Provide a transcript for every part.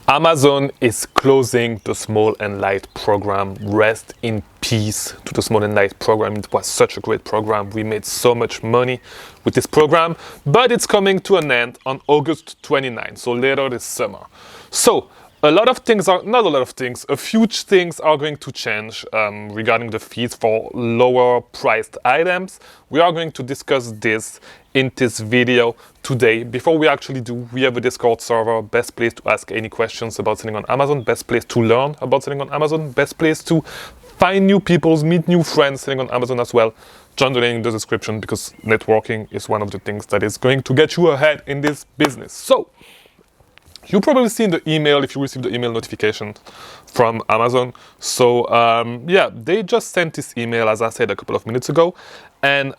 Amazon is closing the Small and Light program. Rest in peace to the Small and Light program. It was such a great program. We made so much money with this program, but it's coming to an end on August 29, so later this summer. So a lot of things are, not a lot of things, a few things are going to change regarding the fees for lower priced items. We are going to discuss this in this video today. Before we actually do, we have a Discord server, best place to ask any questions about selling on Amazon, best place to learn about selling on Amazon, best place to find new people, meet new friends selling on Amazon as well. Join the link in the description because networking is one of the things that is going to get you ahead in this business. So, you probably seen the email if you received the email notification from Amazon. So yeah, they just sent this email, as I said a couple of minutes ago. And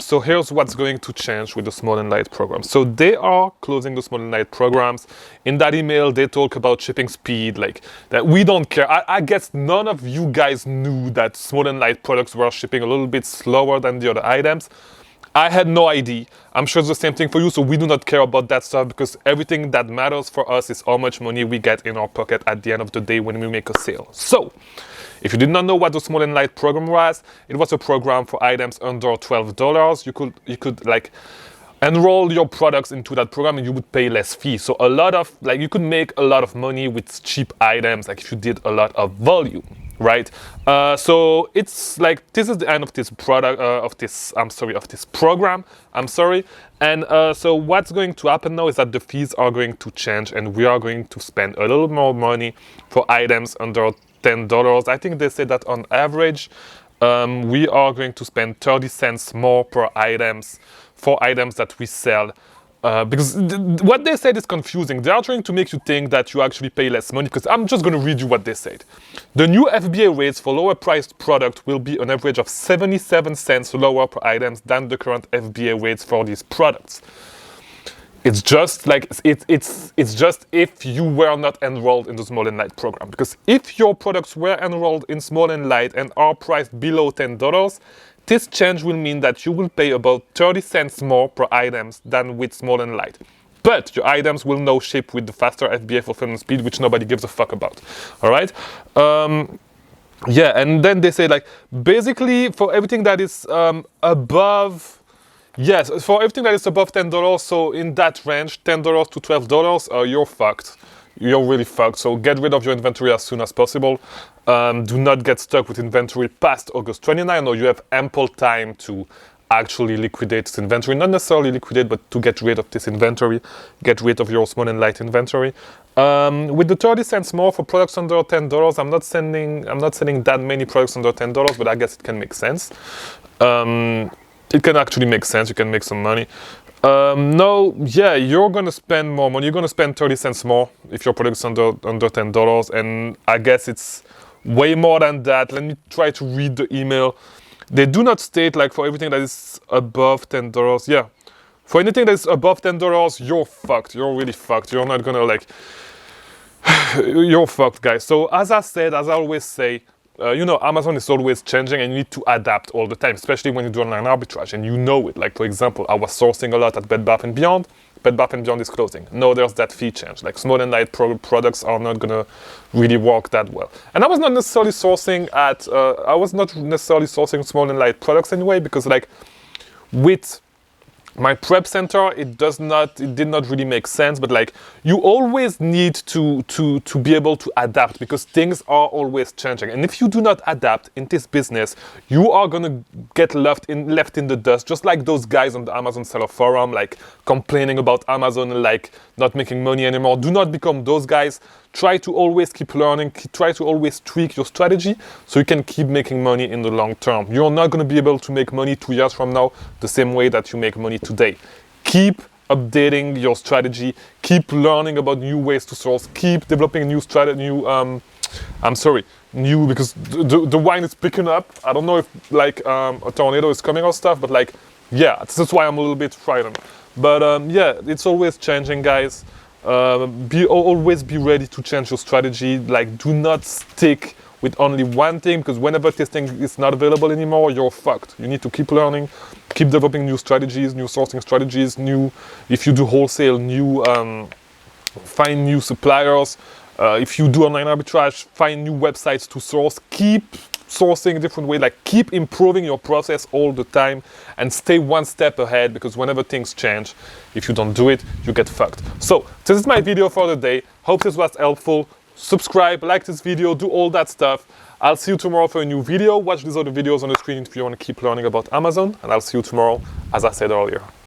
so here's what's going to change with the Small and Light program. So they are closing the Small and Light programs. In that email, they talk about shipping speed, like that we don't care. I guess none of you guys knew that Small and Light products were shipping a little bit slower than the other items. I had no idea. I'm sure it's the same thing for you, so we do not care about that stuff because everything that matters for us is how much money we get in our pocket at the end of the day when we make a sale. So, if you did not know what the Small and Light program was, it was a program for items under $12. You could like enroll your products into that program and you would pay less fee. So a lot of, like, you could make a lot of money with cheap items, like if you did a lot of volume. Right, so it's like this is the end of this product of this program. And so what's going to happen now is that the fees are going to change, and we are going to spend a little more money for items under $10. I think they said that on average, we are going to spend 30 cents more per items for items that we sell. Because what they said is confusing. They are trying to make you think that you actually pay less money, because I'm just going to read you what they said. The new FBA rates for lower priced product will be an average of 77 cents lower per items than the current FBA rates for these products. It's just like, it's just if you were not enrolled in the Small and Light program. Because if your products were enrolled in Small and Light and are priced below $10, this change will mean that you will pay about 30 cents more per items than with Small and Light. But your items will now ship with the faster FBA fulfillment speed, which nobody gives a fuck about. All right? Yeah, and then they say, like, basically for everything that is above... Yes, for everything that is above $10, so in that range, $10 to $12, you're fucked. You're really fucked. So get rid of your inventory as soon as possible. Do not get stuck with inventory past August 29, or you have ample time to actually liquidate this inventory. Not necessarily liquidate, but to get rid of this inventory. Get rid of your Small and Light inventory. With the 30 cents more for products under $10, I'm not selling that many products under $10, but I guess it can make sense. It can actually make sense. You can make some money. No, yeah, you're going to spend more money. You're going to spend 30 cents more if your product's under $10. And I guess it's way more than that. Let me try to read the email. They do not state, like, for everything that is above $10. Yeah, for anything that is above $10, you're fucked. You're really fucked. You're not going to, like... you're fucked, guys. So as I said, as I always say, you know, Amazon is always changing and you need to adapt all the time, especially when you do online arbitrage and you know it. Like, for example, I was sourcing a lot at Bed Bath & Beyond. Bed Bath & Beyond is closing. No, there's that fee change. Like, Small and Light products are not going to really work that well. And I was not necessarily sourcing Small and Light products anyway, because, like, with my prep center, it did not really make sense, but, like, you always need to be able to adapt, because things are always changing. And if you do not adapt in this business, you are gonna get left in the dust, just like those guys on the Amazon seller forum, like, complaining about Amazon and, like, not making money anymore. Do not become those guys. Try to always keep learning, try to always tweak your strategy so you can keep making money in the long term. You're not going to be able to make money 2 years from now the same way that you make money today. Keep updating your strategy, keep learning about new ways to source, keep developing new strategy, because the wine is picking up. I don't know if, like, a tornado is coming or stuff, but, like, yeah, that's why I'm a little bit frightened. But yeah, it's always changing, guys. Always be ready to change your strategy. Like, do not stick with only one thing, because whenever this thing is not available anymore, you're fucked. You need to keep learning, keep developing new strategies, new sourcing strategies, if you do wholesale, find new suppliers, If you do online arbitrage, find new websites to source, keep sourcing a different way, like keep improving your process all the time and stay one step ahead, because whenever things change, if you don't do it, you get fucked. So this is my video for the day. Hope this was helpful. Subscribe, like this video, do all that stuff. I'll see you tomorrow for a new video. Watch these other videos on the screen if you want to keep learning about Amazon, and I'll see you tomorrow, as I said earlier.